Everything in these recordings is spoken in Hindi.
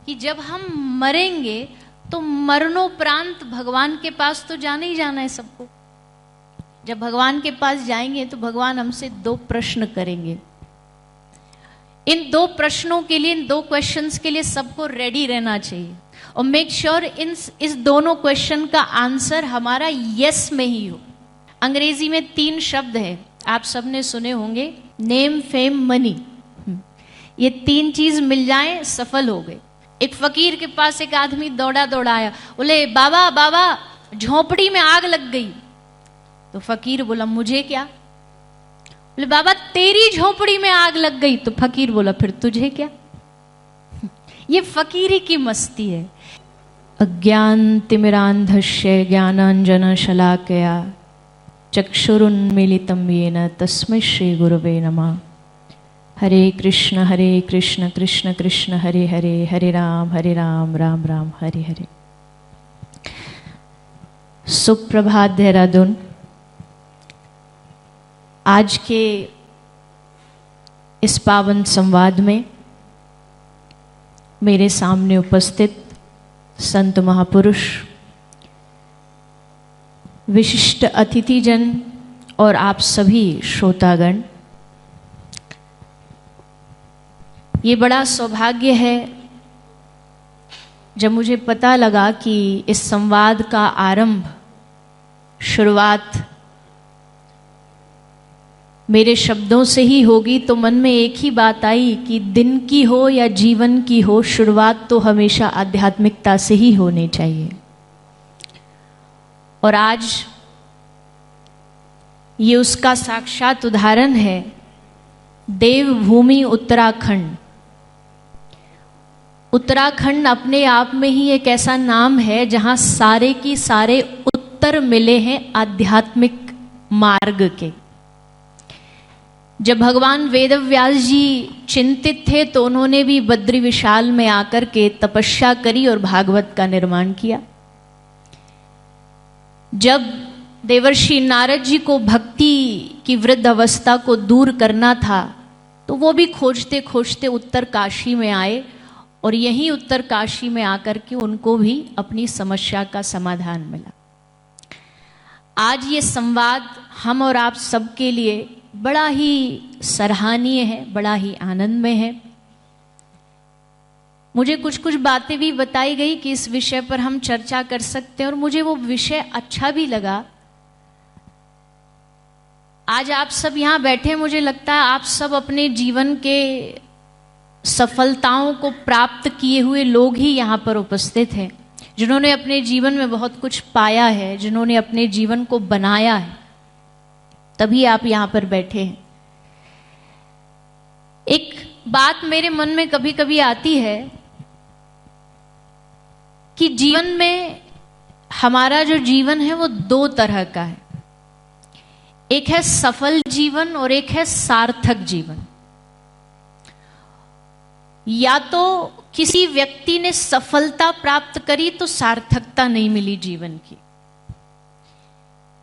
कि जब हम मरेंगे तो मरणोपरांत भगवान के पास तो जाना ही जाना है सबको। जब भगवान के पास जाएंगे तो भगवान हमसे 2 प्रश्न करेंगे। इन 2 प्रश्नों के लिए, इन 2 क्वेश्चंस के लिए सबको रेडी रहना चाहिए और मेक श्योर इस दोनों क्वेश्चन का आंसर हमारा यस में ही हो। अंग्रेजी में 3 शब्द है, आप सबने सुने होंगे, नेम, फेम, मनी। ये 3 चीज मिल जाए सफल हो गए। एक फकीर के पास एक आदमी दौड़ा दौड़ा आया, बोले बाबा बाबा झोपड़ी में आग लग गई। तो फकीर बोला मुझे क्या? बोले बाबा तेरी झोपड़ी में आग लग गई। तो फकीर बोला फिर तुझे क्या? ये फकीरी की मस्ती है। अज्ञान तिमिरांधस्य ज्ञानांजन शलाकया चक्षुरुन्मीलितं येन तस्मै श्री गुरवे नमः। हरे कृष्ण कृष्ण कृष्ण हरे हरे, हरे राम राम राम हरे हरे। सुप्रभात देहरादून। आज के इस पावन संवाद में मेरे सामने उपस्थित संत महापुरुष, विशिष्ट अतिथिजन और आप सभी श्रोतागण, ये बड़ा सौभाग्य है जब मुझे पता लगा कि इस संवाद का आरंभ, शुरुआत मेरे शब्दों से ही होगी। तो मन में एक ही बात आई कि दिन की हो या जीवन की हो, शुरुआत तो हमेशा आध्यात्मिकता से ही होनी चाहिए। और आज ये उसका साक्षात उदाहरण है। देवभूमि उत्तराखंड। उत्तराखंड अपने आप में ही एक ऐसा नाम है जहां सारे की सारे उत्तर मिले हैं आध्यात्मिक मार्ग के। जब भगवान वेदव्यास जी चिंतित थे तो उन्होंने भी बद्री विशाल में आकर के तपस्या करी और भागवत का निर्माण किया। जब देवर्षि नारद जी को भक्ति की वृद्ध अवस्था को दूर करना था तो वो भी खोजते खोजते उत्तर काशी में आए और यहीं उत्तर काशी में आकर के उनको भी अपनी समस्या का समाधान मिला। आज ये संवाद हम और आप सबके लिए बड़ा ही सराहनीय है, बड़ा ही आनंदमय है। मुझे कुछ कुछ बातें भी बताई गई कि इस विषय पर हम चर्चा कर सकते हैं और मुझे वो विषय अच्छा भी लगा। आज आप सब यहाँ बैठे, मुझे लगता है आप सब अपने जीवन के सफलताओं को प्राप्त किए हुए लोग ही यहाँ पर उपस्थित हैं, जिन्होंने अपने जीवन में बहुत कुछ पाया है, जिन्होंने अपने जीवन को बनाया है, तभी आप यहाँ पर बैठे हैं। एक बात मेरे मन में कभी कभी आती है कि जीवन में हमारा जो जीवन है वो 2 तरह का है। एक है सफल जीवन और एक है सार्थक जीवन। या तो किसी व्यक्ति ने सफलता प्राप्त करी तो सार्थकता नहीं मिली जीवन की।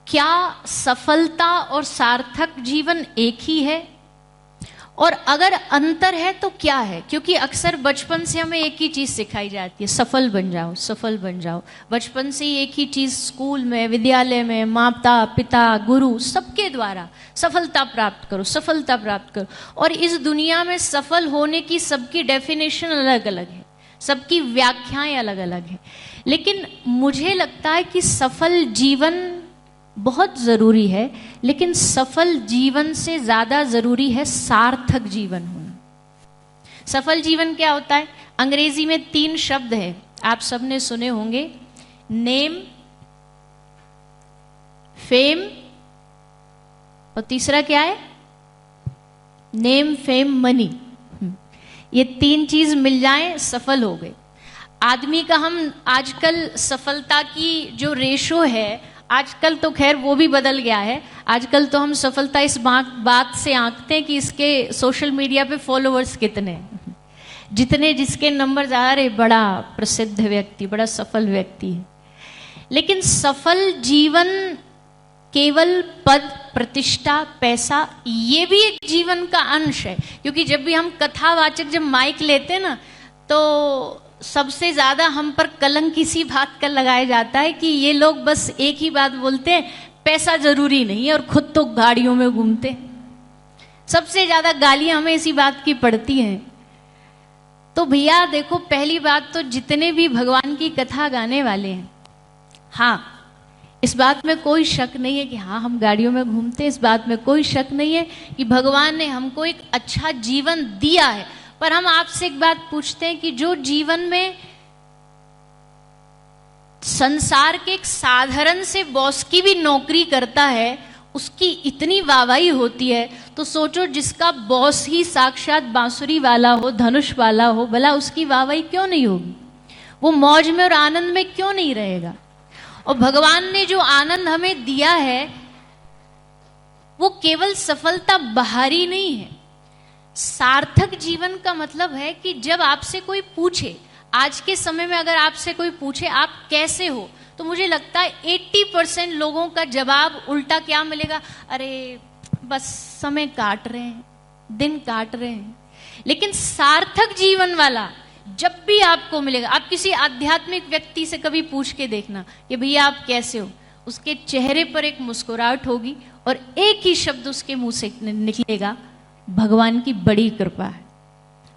क्या सफलता और सार्थक जीवन एक ही है? और अगर अंतर है तो क्या है? क्योंकि अक्सर बचपन से हमें एक ही चीज सिखाई जाती है, सफल बन जाओ, सफल बन जाओ। बचपन से ही एक ही चीज स्कूल में, विद्यालय में, माता पिता, गुरु, सबके द्वारा सफलता प्राप्त करो, सफलता प्राप्त करो। और इस दुनिया में सफल होने की सबकी डेफिनेशन अलग अलग है, सबकी व्याख्याएं अलग अलग है। लेकिन मुझे लगता है कि सफल जीवन बहुत जरूरी है, लेकिन सफल जीवन से ज्यादा जरूरी है सार्थक जीवन होना। सफल जीवन क्या होता है? अंग्रेजी में 3 शब्द है, आप सबने सुने होंगे, नेम, फेम और तीसरा क्या है? Name, fame, money. ये 3 चीज मिल जाए सफल हो गए। आदमी का, हम आजकल सफलता की जो रेशो है, आजकल तो खैर वो भी बदल गया है। आजकल तो हम सफलता इस बात से आंकते हैं कि इसके सोशल मीडिया पे फॉलोअर्स कितने, जितने जिसके नंबर ज्यादा रहे, बड़ा प्रसिद्ध व्यक्ति, बड़ा सफल व्यक्ति है। लेकिन सफल जीवन केवल पद, प्रतिष्ठा, पैसा, ये भी एक जीवन का अंश है। क्योंकि जब भी हम कथावाचक जब माइक लेते हैं ना, तो सबसे ज्यादा हम पर कलंक इसी बात का लगाया जाता है कि ये लोग बस एक ही बात बोलते हैं, पैसा जरूरी नहीं है, और खुद तो गाड़ियों में घूमते हैं। सबसे ज्यादा गालियां हमें इसी बात की पड़ती हैं। तो भैया देखो, पहली बात तो जितने भी भगवान की कथा गाने वाले हैं, हाँ इस बात में कोई शक नहीं है कि हाँ हम गाड़ियों में घूमते हैं, इस बात में कोई शक नहीं है कि भगवान ने हमको एक अच्छा जीवन दिया है। पर हम आपसे एक बात पूछते हैं कि जो जीवन में संसार के एक साधारण से बॉस की भी नौकरी करता है, उसकी इतनी वाहवाही होती है, तो सोचो जिसका बॉस ही साक्षात बांसुरी वाला हो, धनुष वाला हो, भला उसकी वाहवाही क्यों नहीं होगी? वो मौज में और आनंद में क्यों नहीं रहेगा? और भगवान ने जो आनंद हमें दिया है वो केवल सफलता बाहरी नहीं है। सार्थक जीवन का मतलब है कि जब आपसे कोई पूछे, आज के समय में अगर आपसे कोई पूछे आप कैसे हो, तो मुझे लगता है 80% लोगों का जवाब उल्टा क्या मिलेगा, अरे बस समय काट रहे हैं, दिन काट रहे हैं। लेकिन सार्थक जीवन वाला जब भी आपको मिलेगा, आप किसी आध्यात्मिक व्यक्ति से कभी पूछ के देखना कि भैया आप कैसे हो, उसके चेहरे पर एक मुस्कुराहट होगी और एक ही शब्द उसके मुंह से निकलेगा, भगवान की बड़ी कृपा है,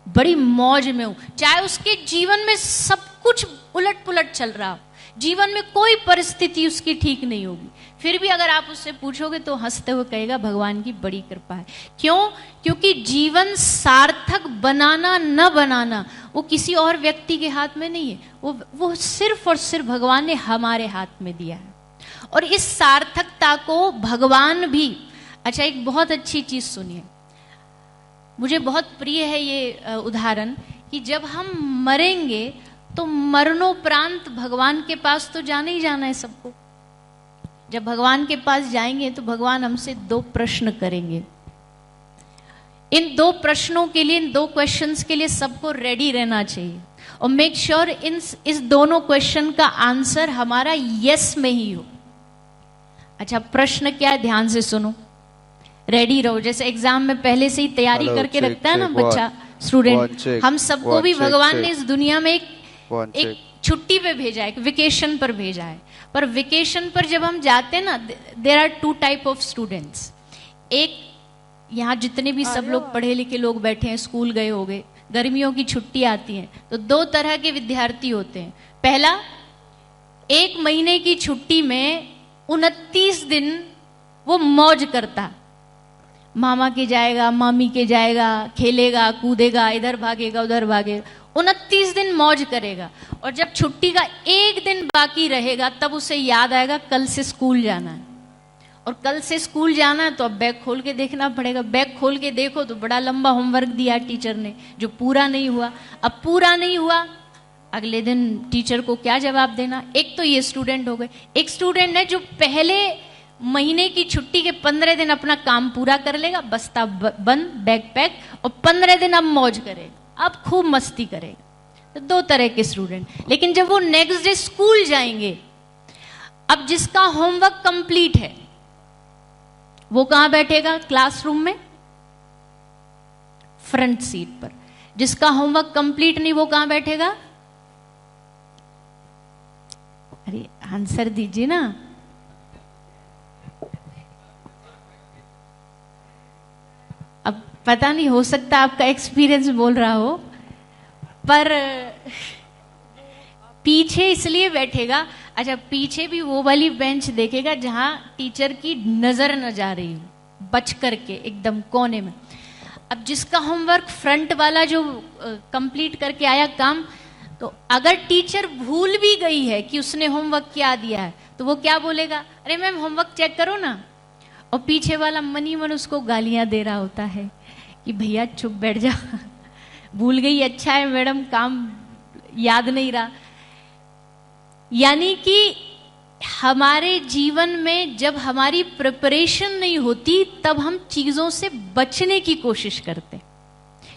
बड़ी मौज में हूं। चाहे उसके जीवन में सब कुछ उलट पुलट चल रहा हो, जीवन में कोई परिस्थिति उसकी ठीक नहीं होगी, फिर भी अगर आप उससे पूछोगे तो हंसते हुए कहेगा भगवान की बड़ी कृपा है। क्यों? क्योंकि जीवन सार्थक बनाना न बनाना वो किसी और व्यक्ति के हाथ में नहीं है, वो सिर्फ और सिर्फ भगवान ने हमारे हाथ में दिया है। और इस सार्थकता को भगवान भी, अच्छा एक बहुत अच्छी चीज सुनिए, मुझे बहुत प्रिय है ये उदाहरण कि जब हम मरेंगे तो मरणोपरांत भगवान के पास तो जाना ही जाना है सबको। जब भगवान के पास जाएंगे तो भगवान हमसे 2 प्रश्न करेंगे। इन 2 प्रश्नों के लिए, इन 2 क्वेश्चंस के लिए सबको रेडी रहना चाहिए और मेक श्योर इस दोनों क्वेश्चन का आंसर हमारा यस में ही हो। अच्छा प्रश्न क्या है, ध्यान से सुनो, रेडी रहो। जैसे एग्जाम में पहले से ही तैयारी करके रखता है ना बच्चा, स्टूडेंट, हम सबको भी भगवान ने इस दुनिया में एक छुट्टी पे भेजा है, एक वेकेशन पर भेजा है। पर वेकेशन पर जब हम जाते हैं ना, there are 2 type of students. एक, यहाँ जितने भी सब लोग पढ़े लिखे लोग बैठे हैं, स्कूल गए होंगे, गर्मियों की छुट्टी आती है तो 2 तरह के विद्यार्थी होते हैं। पहला, 1 महीने की छुट्टी में 29 दिन वो मौज करता, मामा के जाएगा, मामी के जाएगा, खेलेगा कूदेगा, इधर भागेगा उधर भागेगा, 29 दिन मौज करेगा। और जब छुट्टी का 1 दिन बाकी रहेगा तब उसे याद आएगा कल से स्कूल जाना है, और कल से स्कूल जाना है तो अब बैग खोल के देखना पड़ेगा। बैग खोल के देखो तो बड़ा लंबा होमवर्क दिया टीचर ने जो पूरा नहीं हुआ। अब पूरा नहीं हुआ, अगले दिन टीचर को क्या जवाब देना। एक तो ये स्टूडेंट हो गए। एक स्टूडेंट है जो पहले महीने की छुट्टी के 15 दिन अपना काम पूरा कर लेगा, बस्ता बंद, बैग पैक, और 15 दिन अब मौज करेगा, अब खूब मस्ती करेगा। तो 2 तरह के स्टूडेंट। लेकिन जब वो नेक्स्ट डे स्कूल जाएंगे, अब जिसका होमवर्क कंप्लीट है वो कहां बैठेगा? क्लासरूम में फ्रंट सीट पर। जिसका होमवर्क कंप्लीट नहीं वो कहां बैठेगा? अरे आंसर दीजिए ना। अब पता नहीं, हो सकता आपका एक्सपीरियंस बोल रहा हो, पर पीछे इसलिए बैठेगा। अच्छा, पीछे भी वो वाली बेंच देखेगा जहां टीचर की नजर न जा रही हो, बच करके एकदम कोने में। अब जिसका होमवर्क फ्रंट वाला जो कंप्लीट करके आया काम, तो अगर टीचर भूल भी गई है कि उसने होमवर्क क्या दिया है तो वो क्या बोलेगा? अरे मैम होमवर्क चेक करो ना। और पीछे वाला मनी मन उसको गालियां दे रहा होता है कि भैया चुप बैठ जा, भूल गई, अच्छा है मैडम काम याद नहीं रहा। यानी कि हमारे जीवन में जब हमारी प्रिपरेशन नहीं होती तब हम चीजों से बचने की कोशिश करते,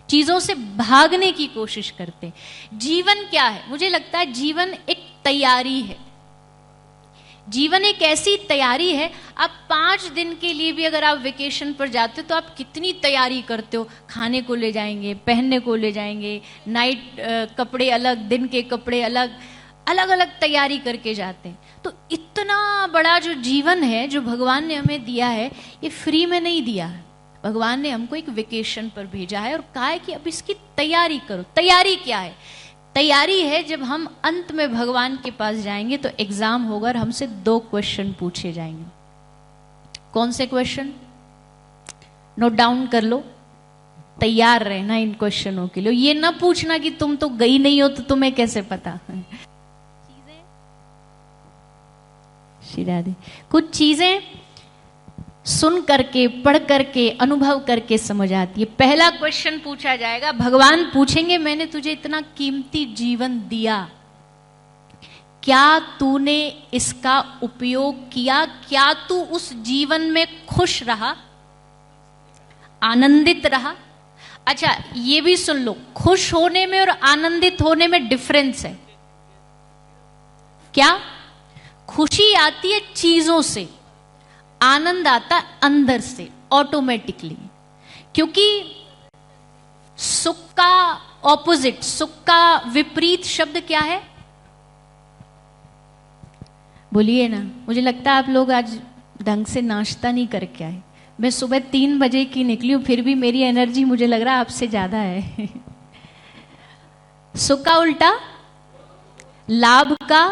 चीजों से भागने की कोशिश करते। जीवन क्या है? मुझे लगता है जीवन एक तैयारी है। जीवन एक ऐसी तैयारी है, आप 5 दिन के लिए भी अगर आप वेकेशन पर जाते हो तो आप कितनी तैयारी करते हो, खाने को ले जाएंगे, पहनने को ले जाएंगे, नाइट कपड़े अलग, दिन के कपड़े अलग, अलग अलग तैयारी करके जाते हैं। तो इतना बड़ा जो जीवन है जो भगवान ने हमें दिया है, ये फ्री में नहीं दिया है। भगवान ने हमको एक वेकेशन पर भेजा है और कहा है कि अब इसकी तैयारी करो। तैयारी क्या है? तैयारी है जब हम अंत में भगवान के पास जाएंगे तो एग्जाम होगा और हमसे 2 क्वेश्चन पूछे जाएंगे। कौन से क्वेश्चन? नोट डाउन कर लो, तैयार रहना इन क्वेश्चनों के लिए। ये ना पूछना कि तुम तो गई नहीं हो तो तुम्हें कैसे पता। कुछ चीजें सुन करके, पढ़ करके, अनुभव करके समझ आती है। पहला क्वेश्चन पूछा जाएगा, भगवान पूछेंगे मैंने तुझे इतना कीमती जीवन दिया, क्या तूने इसका उपयोग किया? क्या तू उस जीवन में खुश रहा, आनंदित रहा? अच्छा ये भी सुन लो, खुश होने में और आनंदित होने में डिफरेंस है। क्या? खुशी आती है चीजों से, आनंद आता है अंदर से ऑटोमेटिकली। क्योंकि सुख का ऑपोजिट, सुख का विपरीत शब्द क्या है? बोलिए ना। मुझे लगता है आप लोग आज ढंग से नाश्ता नहीं करके आए। मैं सुबह 3 बजे की निकली हूं, फिर भी मेरी एनर्जी मुझे लग रहा है आपसे ज्यादा है। सुख का उल्टा, लाभ का,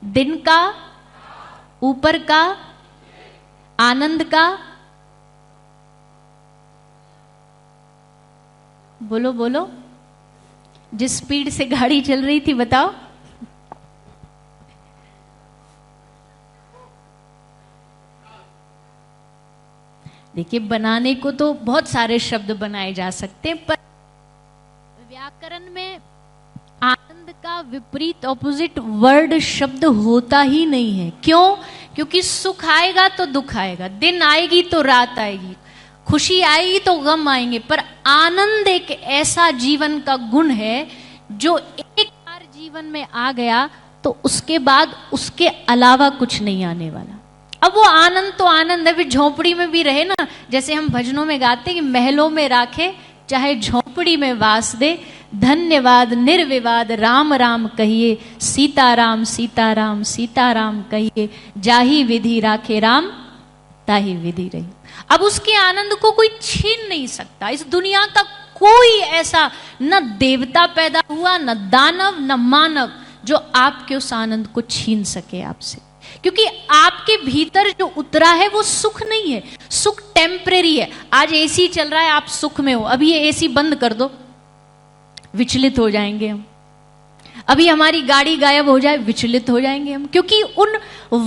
दिन का, ऊपर का, आनंद का। बोलो बोलो, जिस स्पीड से गाड़ी चल रही थी बताओ। देखिए बनाने को तो बहुत सारे शब्द बनाए जा सकते हैं, पर व्याकरण में आनंद का विपरीत ऑपोजिट वर्ड शब्द होता ही नहीं है। क्यों? क्योंकि सुख आएगा तो दुख आएगा, दिन आएगी तो रात आएगी, खुशी आएगी तो गम आएंगे, पर आनंद एक ऐसा जीवन का गुण है जो एक बार जीवन में आ गया तो उसके बाद उसके अलावा कुछ नहीं आने वाला। अब वो आनंद तो आनंद है, फिर झोपड़ी में भी रहे ना, जैसे हम भजनों में गाते हैं कि महलों में राखे चाहे झोपड़ी में वास दे, धन्यवाद निर्विवाद राम राम कहिए, सीताराम सीताराम सीताराम कहिए, जाही विधि राखे राम ताही विधि रही। अब उसके आनंद को कोई छीन नहीं सकता। इस दुनिया का कोई ऐसा न देवता पैदा हुआ, न दानव, न मानव जो आपके उस आनंद को छीन सके आपसे। क्योंकि आपके भीतर जो उतरा है वो सुख नहीं है, सुख टेम्परेरी है। आज एसी चल रहा है, आप सुख में हो, अभी ये एसी बंद कर दो, विचलित हो जाएंगे हम। अभी हमारी गाड़ी गायब हो जाए, विचलित हो जाएंगे हम, क्योंकि उन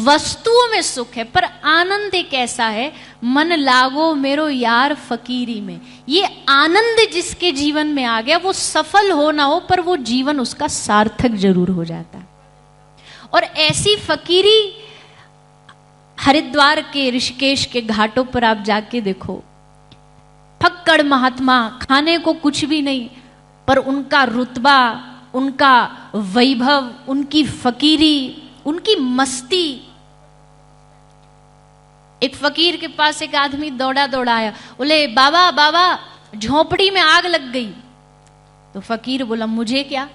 वस्तुओं में सुख है। पर आनंद एक ऐसा है, मन लागो मेरो यार फकीरी में। ये आनंद जिसके जीवन में आ गया, वो सफल हो ना हो पर वो जीवन उसका सार्थक जरूर हो जाता है। और ऐसी फकीरी हरिद्वार के, ऋषिकेश के घाटों पर आप जाके देखो, फक्कड़ महात्मा, खाने को कुछ भी नहीं, पर उनका रुतबा, उनका वैभव, उनकी फकीरी, उनकी मस्ती। एक फकीर के पास एक आदमी दौड़ा दौड़ा आया, बोले बाबा बाबा झोपड़ी में आग लग गई। तो फकीर बोला मुझे क्या?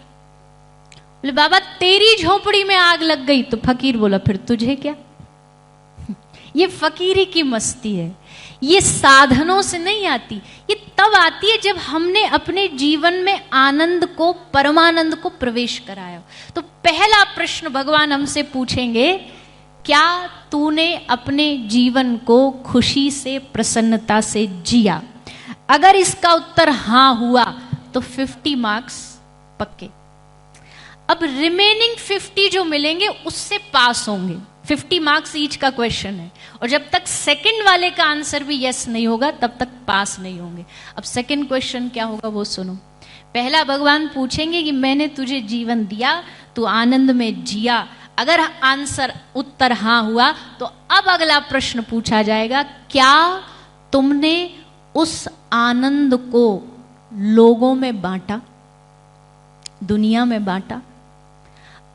बोले बाबा तेरी झोपड़ी में आग लग गई। तो फकीर बोला फिर तुझे क्या? ये फकीरी की मस्ती है। ये साधनों से नहीं आती, ये तब आती है जब हमने अपने जीवन में आनंद को, परमानंद को प्रवेश कराया। तो पहला प्रश्न भगवान हमसे पूछेंगे, क्या तूने अपने जीवन को खुशी से, प्रसन्नता से जिया? अगर इसका उत्तर हां हुआ तो 50 मार्क्स पक्के। अब रिमेनिंग 50 जो मिलेंगे उससे पास होंगे। 50 मार्क्स ईच का क्वेश्चन है, और जब तक सेकंड वाले का आंसर भी यस नहीं होगा तब तक पास नहीं होंगे। अब सेकंड क्वेश्चन क्या होगा वो सुनो। पहला भगवान पूछेंगे कि मैंने तुझे जीवन दिया, तू आनंद में जिया। अगर आंसर उत्तर हां हुआ तो अब अगला प्रश्न पूछा जाएगा, क्या तुमने उस आनंद को लोगों में बांटा, दुनिया में बांटा?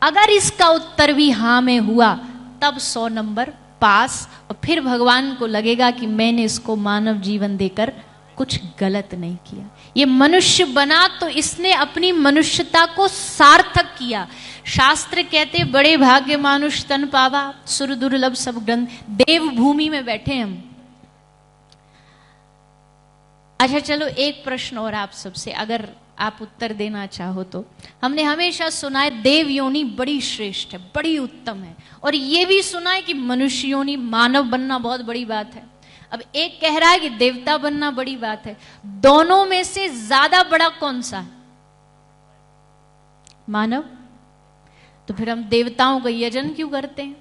अगर इसका उत्तर भी हां में हुआ तब 100 नंबर पास, और फिर भगवान को लगेगा कि मैंने इसको मानव जीवन देकर कुछ गलत नहीं किया। ये मनुष्य बना तो इसने अपनी मनुष्यता को सार्थक किया। शास्त्र कहते बड़े भाग्य मानुष तन पावा, सुर दुर्लभ सब ग्रंथ। देव भूमि में बैठे हम। अच्छा चलो एक प्रश्न और आप सबसे, अगर आप उत्तर देना चाहो तो। हमने हमेशा सुना है देव योनि बड़ी श्रेष्ठ है, बड़ी उत्तम है, और ये भी सुना है कि मनुष्य योनि मानव बनना बहुत बड़ी बात है। अब एक कह रहा है कि देवता बनना बड़ी बात है। दोनों में से ज्यादा बड़ा कौन सा है? मानव। तो फिर हम देवताओं का यजन क्यों करते हैं,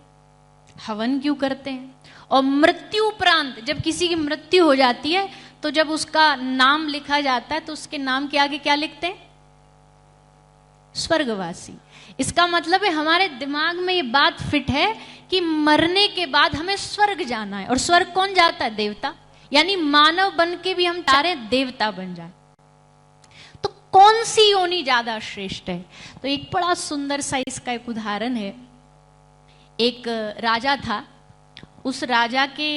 हवन क्यों करते हैं? और मृत्यु उपरांत जब किसी की मृत्यु हो जाती है तो जब उसका नाम लिखा जाता है तो उसके नाम के आगे क्या लिखते हैं? स्वर्गवासी। इसका मतलब है हमारे दिमाग में ये बात फिट है कि मरने के बाद हमें स्वर्ग जाना है। और स्वर्ग कौन जाता है? देवता। यानी मानव बन के भी हम चाह रहे हैं देवता बन जाए। तो कौन सी योनि ज्यादा श्रेष्ठ है? तो एक बड़ा सुंदर सा इसका एक उदाहरण है। एक राजा था, उस राजा के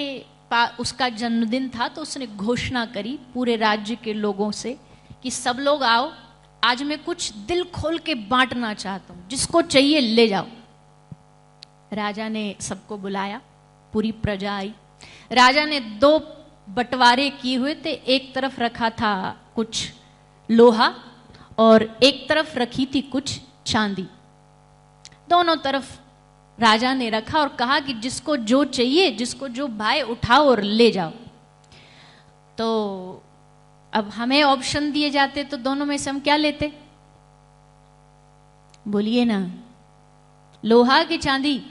उसका जन्मदिन था, तो उसने घोषणा करी पूरे राज्य के लोगों से कि सब लोग आओ, आज मैं कुछ दिल खोल के बांटना चाहता हूं, जिसको चाहिए ले जाओ। राजा ने सबको बुलाया, पूरी प्रजा आई। राजा ने 2 बंटवारे किए हुए थे। एक तरफ रखा था कुछ लोहा और एक तरफ रखी थी कुछ चांदी। दोनों तरफ राजा ने रखा और कहा कि जिसको जो चाहिए, जिसको जो भाई उठाओ और ले जाओ। तो अब हमें ऑप्शन दिए जाते तो दोनों में से हम क्या लेते? बोलिए ना, लोहा की चांदी?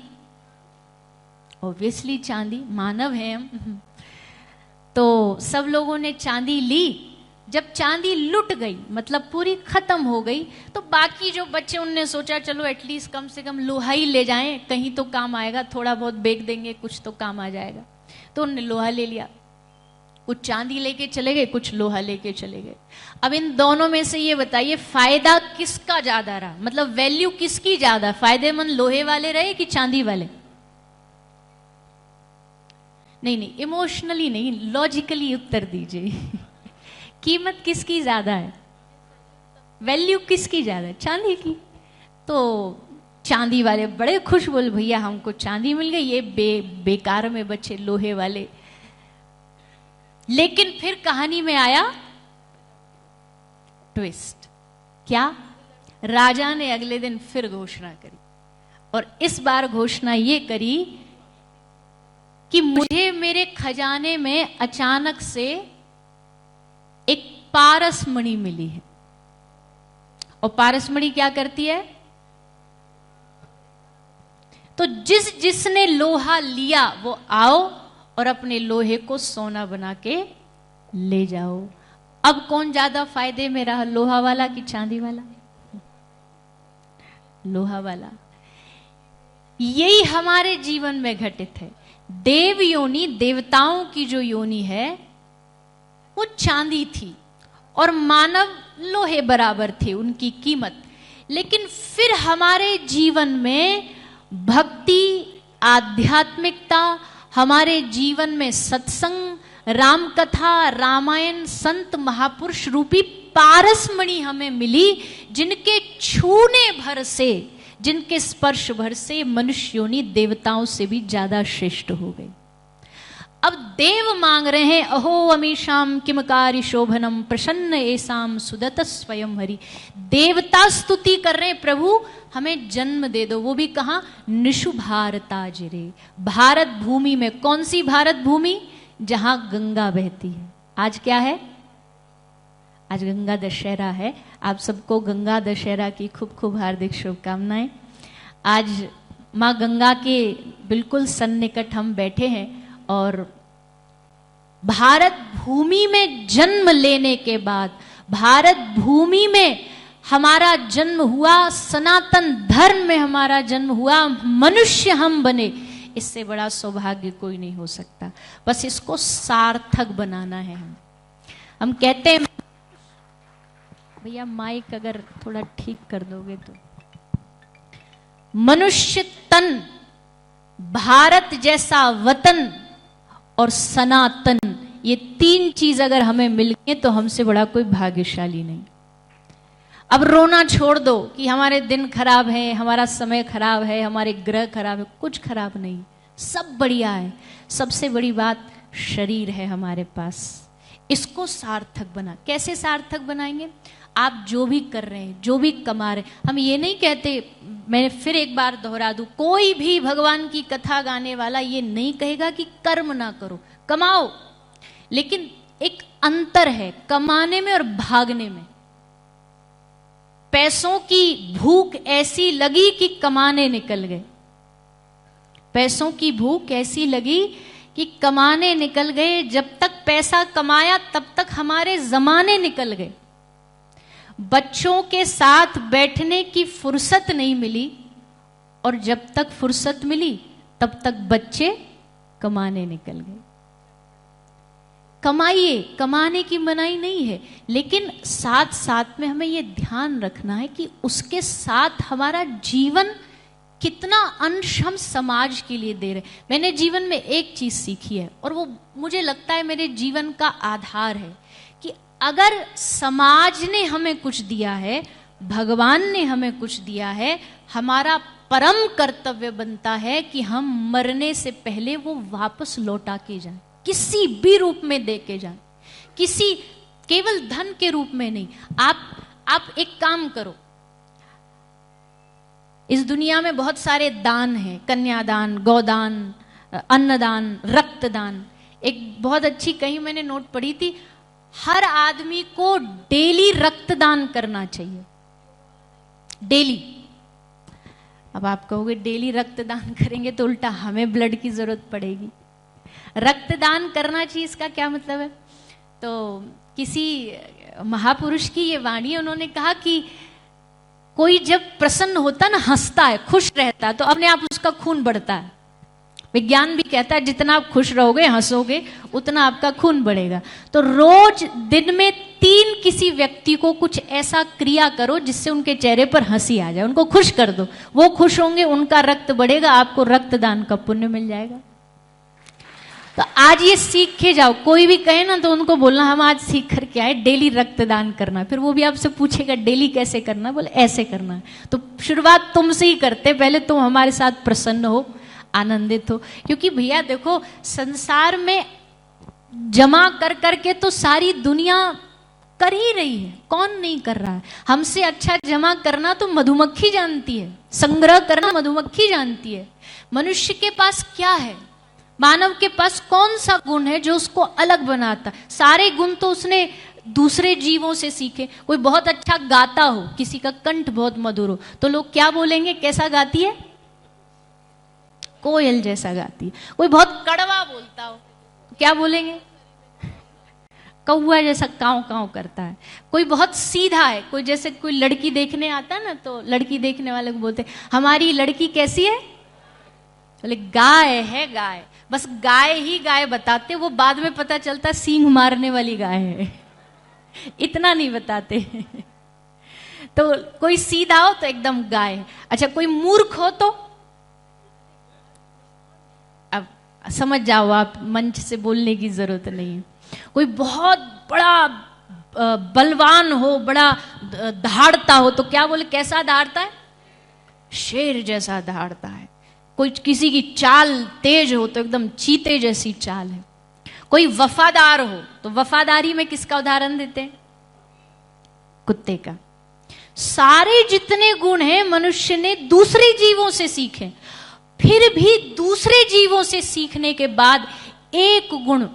ऑब्वियसली चांदी, मानव है हम। तो सब लोगों ने चांदी ली। जब चांदी लुट गई, मतलब पूरी खत्म हो गई, तो बाकी जो बच्चे उनने सोचा चलो एटलीस्ट कम से कम लोहा ही ले जाएं, कहीं तो काम आएगा, थोड़ा बहुत बेच देंगे, कुछ तो काम आ जाएगा। तो उन्होंने लोहा ले लिया। कुछ चांदी लेके चले गए, कुछ लोहा लेके चले गए। अब इन दोनों में से ये बताइए फायदा किसका ज्यादा रहा? मतलब वैल्यू किसकी ज्यादा? फायदेमंद लोहे वाले रहे कि चांदी वाले? नहीं, इमोशनली नहीं, लॉजिकली उत्तर दीजिए। कीमत किसकी ज्यादा है? वैल्यू किसकी ज्यादा है? चांदी की। तो चांदी वाले बड़े खुश, बोले भैया हमको चांदी मिल गई, ये बेकार में बचे लोहे वाले। लेकिन फिर कहानी में आया ट्विस्ट। क्या? राजा ने अगले दिन फिर घोषणा करी, और इस बार घोषणा ये करी कि मुझे मेरे खजाने में अचानक से एक पारसमणि मिली है। और पारसमणि क्या करती है? तो जिसने लोहा लिया वो आओ और अपने लोहे को सोना बना के ले जाओ। अब कौन ज्यादा फायदे में रहा, लोहा वाला कि चांदी वाला? लोहा वाला। यही हमारे जीवन में घटित है। देव योनि, देवताओं की जो योनि है वो चांदी थी और मानव लोहे बराबर थे उनकी कीमत। लेकिन फिर हमारे जीवन में भक्ति, आध्यात्मिकता, हमारे जीवन में सत्संग, राम कथा, रामायण, संत महापुरुष रूपी पारसमणि हमें मिली, जिनके छूने भर से, जिनके स्पर्श भर से मनुष्य योनि देवताओं से भी ज्यादा श्रेष्ठ हो गई। अब देव मांग रहे हैं, अहो अमीशाम किम कार्य शोभनम प्रसन्न ऐसाम सुदत स्वयं हरि। देवता स्तुति कर रहे हैं, प्रभु हमें जन्म दे दो। वो भी कहां? निशु भारताजिरे, भारत भूमि में। कौन सी भारत भूमि? जहां गंगा बहती है। आज क्या है? आज गंगा दशहरा है। आप सबको गंगा दशहरा की खूब खूब हार्दिक शुभकामनाएं। आज माँ गंगा के बिल्कुल सन्निकट हम बैठे हैं और भारत भूमि में जन्म लेने के बाद, भारत भूमि में हमारा जन्म हुआ, सनातन धर्म में हमारा जन्म हुआ, मनुष्य हम बने, इससे बड़ा सौभाग्य कोई नहीं हो सकता। बस इसको सार्थक बनाना है। हम कहते हैं, भैया माइक अगर थोड़ा ठीक कर दोगे तो। मनुष्य तन भारत जैसा वतन और सनातन, ये 3 चीज अगर हमें मिल गई तो हमसे बड़ा कोई भाग्यशाली नहीं। अब रोना छोड़ दो कि हमारे दिन खराब है, हमारा समय खराब है, हमारे ग्रह खराब है। कुछ खराब नहीं, सब बढ़िया है। सबसे बड़ी बात शरीर है हमारे पास, इसको सार्थक बना। कैसे सार्थक बनाएंगे? आप जो भी कर रहे हैं, जो भी कमा रहे हैं, हम ये नहीं कहते, मैं फिर एक बार दोहरा दूं, कोई भी भगवान की कथा गाने वाला ये नहीं कहेगा कि कर्म ना करो, कमाओ। लेकिन एक अंतर है कमाने में और भागने में। पैसों की भूख ऐसी लगी कि कमाने निकल गए, पैसों की भूख ऐसी लगी कि कमाने निकल गए। जब तक पैसा कमाया तब तक हमारे जमाने निकल गए। बच्चों के साथ बैठने की फुर्सत नहीं मिली, और जब तक फुर्सत मिली तब तक बच्चे कमाने निकल गए। कमाइए, कमाने की मनाही नहीं है, लेकिन साथ साथ में हमें यह ध्यान रखना है कि उसके साथ हमारा जीवन कितना अंश हम समाज के लिए दे रहे। मैंने जीवन में एक चीज सीखी है, और वो मुझे लगता है मेरे जीवन का आधार है, कि अगर समाज ने हमें कुछ दिया है, भगवान ने हमें कुछ दिया है, हमारा परम कर्तव्य बनता है कि हम मरने से पहले वो वापस लौटा के जाएं, किसी भी रूप में दे के जाएं, किसी केवल धन के रूप में नहीं। आप एक काम करो, इस दुनिया में बहुत सारे दान हैं, कन्यादान, गोदान, अन्नदान, रक्तदान। एक बहुत अच्छी कहीं मैंने नोट पढ़ी थी, हर आदमी को डेली रक्तदान करना चाहिए, डेली। अब आप कहोगे डेली रक्तदान करेंगे तो उल्टा हमें ब्लड की जरूरत पड़ेगी। रक्तदान करना चाहिए, इसका क्या मतलब है? तो किसी महापुरुष की ये वाणी है, उन्होंने कहा कि कोई जब प्रसन्न होता ना, हंसता है, खुश रहता है, तो अपने आप उसका खून बढ़ता है। विज्ञान भी कहता है जितना आप खुश रहोगे, हंसोगे, उतना आपका खून बढ़ेगा। तो रोज दिन में 3 किसी व्यक्ति को कुछ ऐसा क्रिया करो जिससे उनके चेहरे पर हंसी आ जाए, उनको खुश कर दो। वो खुश होंगे, उनका रक्त बढ़ेगा, आपको रक्तदान का पुण्य मिल जाएगा। तो आज ये सीख के जाओ। कोई भी कहे ना तो उनको बोलना हम आज सीख करके आए डेली रक्तदान करना। फिर वो भी आपसे पूछेगा डेली कैसे करना, बोले ऐसे करना है। तो शुरुआत तुमसे ही करते, पहले तुम हमारे साथ प्रसन्न हो, आनंदित हो। क्योंकि भैया देखो, संसार में जमा कर करके तो सारी दुनिया कर ही रही है, कौन नहीं कर रहा है? हमसे अच्छा जमा करना तो मधुमक्खी जानती है, संग्रह करना मधुमक्खी जानती है। मनुष्य के पास क्या है? मानव के पास कौन सा गुण है जो उसको अलग बनाता? सारे गुण तो उसने दूसरे जीवों से सीखे। कोई बहुत अच्छा गाता हो, किसी का कंठ बहुत मधुर हो, तो लोग क्या बोलेंगे, कैसा गाती है? कोयल जैसा गाती है। कोई बहुत कड़वा बोलता हो, क्या बोलेंगे? कौआ जैसा कांव कांव करता है। कोई बहुत सीधा है, कोई जैसे कोई लड़की देखने आता है ना, तो लड़की देखने वाले को बोलते हमारी लड़की कैसी है? बोले गाय है, गाय। बस गाय ही गाय बताते, वो बाद में पता चलता सींग मारने वाली गाय है, इतना नहीं बताते। तो कोई सीधा हो तो एकदम गाय है। अच्छा, कोई मूर्ख हो तो अब समझ जाओ आप, मंच से बोलने की जरूरत नहीं है। कोई बहुत बड़ा बलवान हो, बड़ा दहाड़ता हो, तो क्या बोले, कैसा दहाड़ता है? शेर जैसा दहाड़ता है। कोई किसी की चाल तेज हो तो एकदम चीते जैसी चाल है। कोई वफादार हो तो वफादारी में किसका उदाहरण देते हैं? कुत्ते का। सारे जितने गुण हैं मनुष्य ने दूसरे जीवों से सीखे। फिर भी दूसरे जीवों से सीखने के बाद एक गुण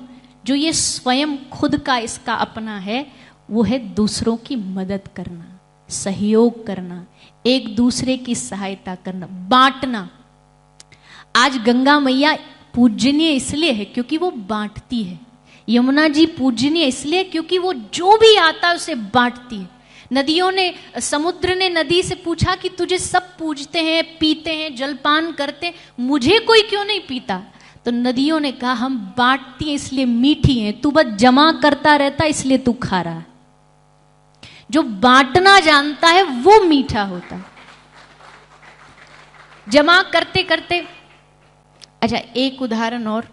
जो ये स्वयं खुद का इसका अपना है, वो है दूसरों की मदद करना, सहयोग करना, एक दूसरे की सहायता करना, बांटना। आज गंगा मैया पूजनीय इसलिए है क्योंकि वो बांटती है। यमुना जी पूजनीय इसलिए क्योंकि वो जो भी आता है उसे बांटती है। नदियों ने, समुद्र ने नदी से पूछा कि तुझे सब पूजते हैं, पीते हैं, जलपान करते हैं, मुझे कोई क्यों नहीं पीता? तो नदियों ने कहा हम बांटती हैं इसलिए मीठी हैं, तू बस जमा करता रहता इसलिए तू खा रहा है। जो बांटना जानता है वो मीठा होता है। जमा करते करते अच्छा, एक उदाहरण और,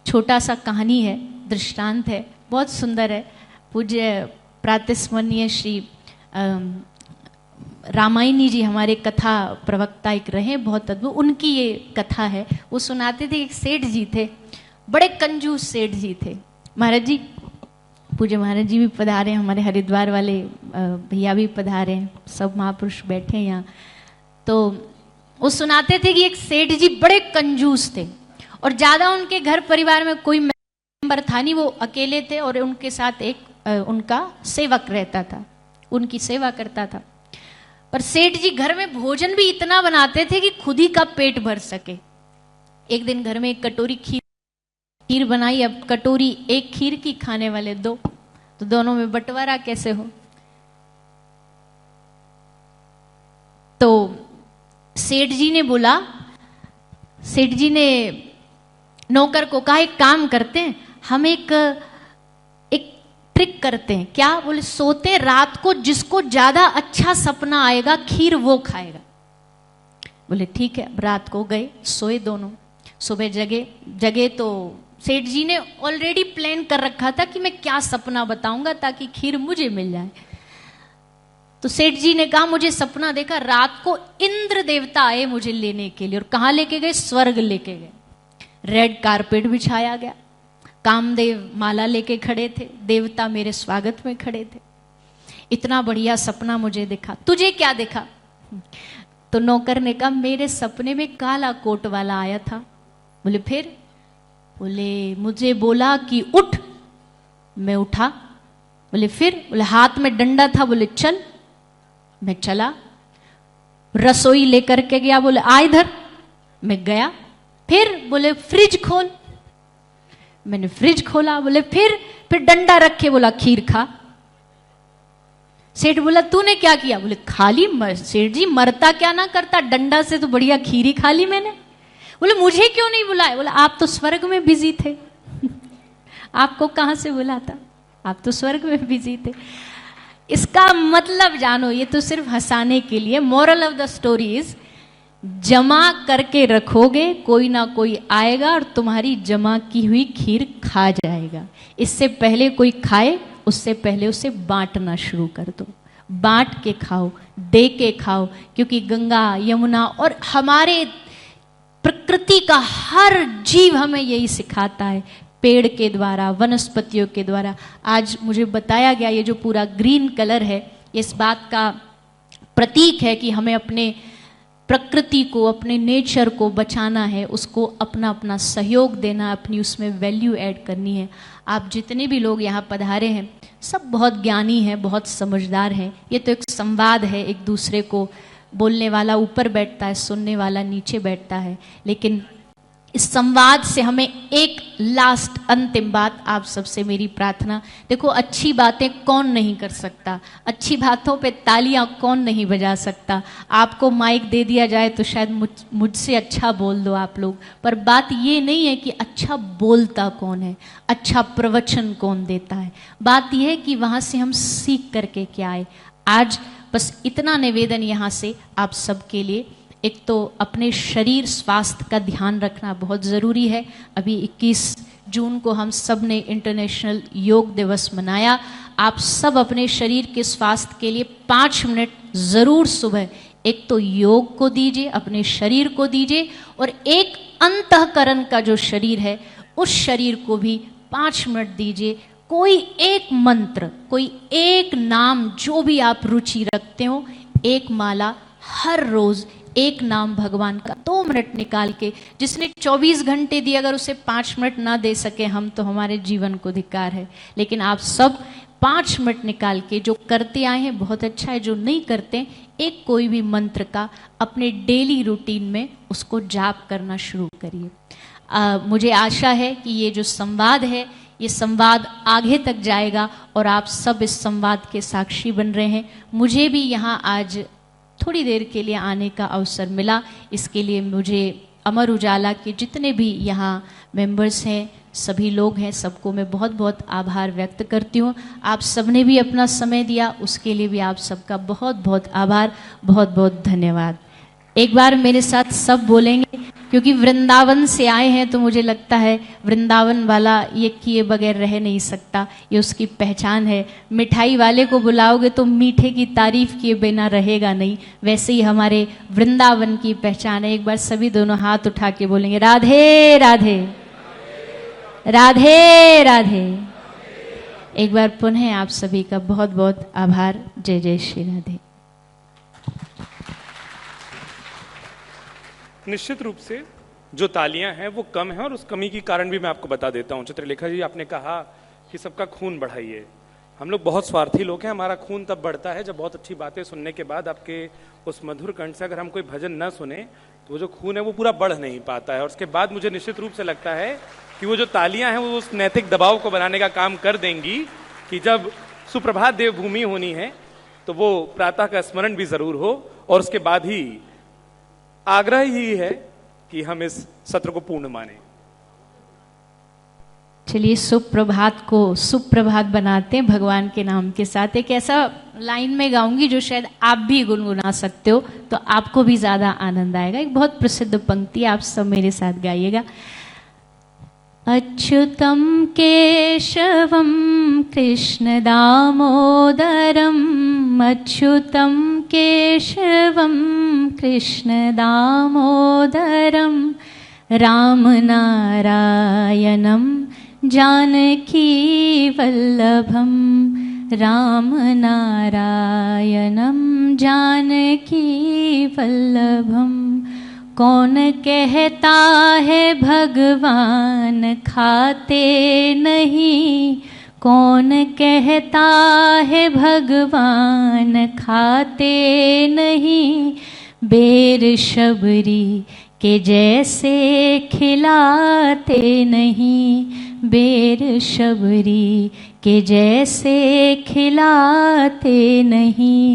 छोटा सा कहानी है, दृष्टांत है, बहुत सुंदर है। पूज्य प्रातस्मरणीय श्री रामायणी जी हमारे कथा प्रवक्ता एक रहे, बहुत अद्भुत, उनकी ये कथा है। वो सुनाते थे, एक सेठ जी थे, बड़े कंजूस सेठ जी थे। महाराज जी, पूज्य महाराज जी भी पधारे, हमारे हरिद्वार वाले भैया भी पधारे, सब महापुरुष बैठे हैं यहाँ। तो वो सुनाते थे कि एक सेठ जी बड़े कंजूस थे और ज़्यादा उनके घर परिवार में कोई मेंबर था नहीं, वो अकेले थे और उनके साथ एक उनका सेवक रहता था, उनकी सेवा करता था। पर सेठ जी घर में भोजन भी इतना बनाते थे कि खुद ही का पेट भर सके। एक दिन घर में एक कटोरी खीर बनाई। अब कटोरी एक खीर की, खाने वाले दो, तो दोनों में बंटवारा कैसे हो। तो सेठ जी ने बोला, सेठ जी ने नौकर को कहा, एक काम करते हैं, हम एक ट्रिक करते हैं। क्या? बोले, सोते रात को जिसको ज्यादा अच्छा सपना आएगा खीर वो खाएगा। बोले ठीक है। रात को गए, सोए दोनों, सुबह जगे तो सेठ जी ने ऑलरेडी प्लान कर रखा था कि मैं क्या सपना बताऊंगा ताकि खीर मुझे मिल जाए। तो सेठ जी ने कहा, मुझे सपना देखा, रात को इंद्र देवता आए मुझे लेने के लिए, और कहाँ लेके गए? स्वर्ग लेके गए। रेड कारपेट बिछाया गया, कामदेव माला लेके खड़े थे, देवता मेरे स्वागत में खड़े थे। इतना बढ़िया सपना मुझे दिखा। तुझे क्या दिखा? तो नौकर ने कहा, मेरे सपने में काला कोट वाला आया था। बोले फिर? बोले मुझे बोला कि उठ। मैं उठा। बोले फिर? बोले हाथ में डंडा था। बोले चल। मैं चला। रसोई लेकर के गया। बोले आ इधर। मैं गया। फिर? बोले फ्रिज खोल। मैंने फ्रिज खोला। बोले फिर डंडा रखे, बोला खीर खा। सेठ बोला तूने क्या किया? बोले खाली सेठ जी मरता क्या ना करता, डंडा से तो बढ़िया खीर ही खा ली मैंने। बोले मुझे क्यों नहीं बुलाया? बोला आप तो स्वर्ग में बिजी थे। आपको कहां से बुलाता, आप तो स्वर्ग में बिजी थे। इसका मतलब जानो, ये तो सिर्फ हंसाने के लिए। Moral of the story is, जमा करके रखोगे, कोई ना कोई आएगा और तुम्हारी जमा की हुई खीर खा जाएगा। इससे पहले कोई खाए, उससे पहले उसे बांटना शुरू कर दो। बांट के खाओ, दे के खाओ, क्योंकि गंगा यमुना और हमारे प्रकृति का हर जीव हमें यही सिखाता है, पेड़ के द्वारा, वनस्पतियों के द्वारा। आज मुझे बताया गया, ये जो पूरा ग्रीन कलर है, इस बात का प्रतीक है कि हमें अपने प्रकृति को, अपने नेचर को बचाना है, उसको अपना अपना सहयोग देना, अपनी उसमें वैल्यू ऐड करनी है। आप जितने भी लोग यहाँ पधारे हैं, सब बहुत ज्ञानी हैं, बहुत समझदार हैं। ये तो एक संवाद है, एक दूसरे को, बोलने वाला ऊपर बैठता है, सुनने वाला नीचे बैठता है। लेकिन इस संवाद से हमें एक लास्ट अंतिम बात, आप सबसे मेरी प्रार्थना, देखो अच्छी बातें कौन नहीं कर सकता, अच्छी बातों पे तालियां कौन नहीं बजा सकता। आपको माइक दे दिया जाए तो शायद मुझसे अच्छा बोल दो आप लोग, पर बात ये नहीं है कि अच्छा बोलता कौन है, अच्छा प्रवचन कौन देता है। बात यह है कि वहाँ से हम सीख करके क्या आए। आज बस इतना निवेदन यहाँ से आप सबके लिए, एक तो अपने शरीर स्वास्थ्य का ध्यान रखना बहुत ज़रूरी है। अभी 21 जून को हम सब ने इंटरनेशनल योग दिवस मनाया। आप सब अपने शरीर के स्वास्थ्य के लिए 5 मिनट ज़रूर सुबह एक तो योग को दीजिए, अपने शरीर को दीजिए, और एक अंतःकरण का जो शरीर है उस शरीर को भी 5 मिनट दीजिए। कोई एक मंत्र, कोई एक नाम, जो भी आप रुचि रखते हो, एक माला हर रोज़, एक नाम भगवान का 2 मिनट निकाल के। जिसने 24 घंटे दिए, अगर उसे 5 मिनट ना दे सके हम, तो हमारे जीवन को धिक्कार है। लेकिन आप सब 5 मिनट निकाल के, जो करते आए हैं बहुत अच्छा है, जो नहीं करते, एक कोई भी मंत्र का अपने डेली रूटीन में उसको जाप करना शुरू करिए। मुझे आशा है कि ये जो संवाद है, ये संवाद आगे तक जाएगा और आप सब इस संवाद के साक्षी बन रहे हैं। मुझे भी यहाँ आज थोड़ी देर के लिए आने का अवसर मिला, इसके लिए मुझे अमर उजाला के जितने भी यहाँ मेंबर्स हैं, सभी लोग हैं, सबको मैं बहुत बहुत आभार व्यक्त करती हूँ। आप सबने भी अपना समय दिया, उसके लिए भी आप सबका बहुत बहुत आभार, बहुत बहुत धन्यवाद। एक बार मेरे साथ सब बोलेंगे, क्योंकि वृंदावन से आए हैं तो मुझे लगता है वृंदावन वाला ये किए बगैर रह नहीं सकता, ये उसकी पहचान है। मिठाई वाले को बुलाओगे तो मीठे की तारीफ किए बिना रहेगा नहीं, वैसे ही हमारे वृंदावन की पहचान है। एक बार सभी दोनों हाथ उठा के बोलेंगे राधे राधे राधे राधे। एक बार पुनः आप सभी का बहुत बहुत आभार। जय जय श्री राधे। निश्चित रूप से जो तालियां हैं वो कम है, और उस कमी की कारण भी मैं आपको बता देता हूं। चित्रलेखा जी, आपने कहा कि सबका खून बढ़ाइए। हम लोग बहुत स्वार्थी लोग हैं, हमारा खून तब बढ़ता है जब बहुत अच्छी बातें सुनने के बाद आपके उस मधुर कंठ से अगर हम कोई भजन न सुने तो वो जो खून है वो पूरा बढ़ नहीं पाता है। और उसके बाद मुझे निश्चित रूप से लगता है कि वो जो तालियां हैं वो उस नैतिक दबाव को बनाने का काम कर देंगी कि जब सुप्रभात देवभूमि होनी है तो वो प्रातः का स्मरण भी जरूर हो। और उसके बाद ही आग्रह ही है कि हम इस सत्र को पूर्ण माने। चलिए सुप्रभात को सुप्रभात बनाते हैं भगवान के नाम के साथ। एक ऐसा लाइन में गाऊंगी जो शायद आप भी गुनगुना सकते हो तो आपको भी ज्यादा आनंद आएगा। एक बहुत प्रसिद्ध पंक्ति, आप सब मेरे साथ गाइएगा। अच्युतम केशवम कृष्ण दामोदरम, अच्युतम केशवम कृष्ण दामोदरम, राम नारायणम जानकी वल्लभम, राम नारायणम जानकी वल्लभम। कौन कहता है भगवान खाते नहीं, कौन कहता है भगवान खाते नहीं, बेर शबरी के जैसे खिलाते नहीं, बेर शबरी के जैसे खिलाते नहीं।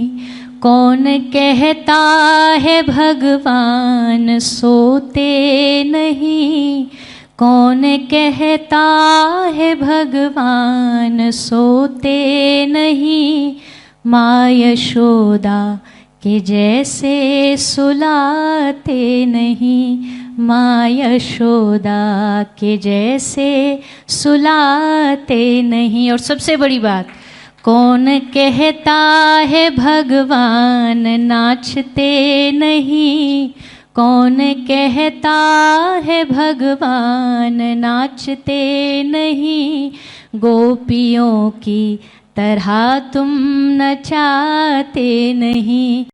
कौन कहता है भगवान सोते नहीं, कौन कहता है भगवान सोते नहीं, माँ यशोदा के जैसे सुलाते नहीं, माँ यशोदा के जैसे सुलाते नहीं। और सबसे बड़ी बात, कौन कहता है भगवान नाचते नहीं, कौन कहता है भगवान नाचते नहीं, गोपियों की तरह तुम नचाते नहीं,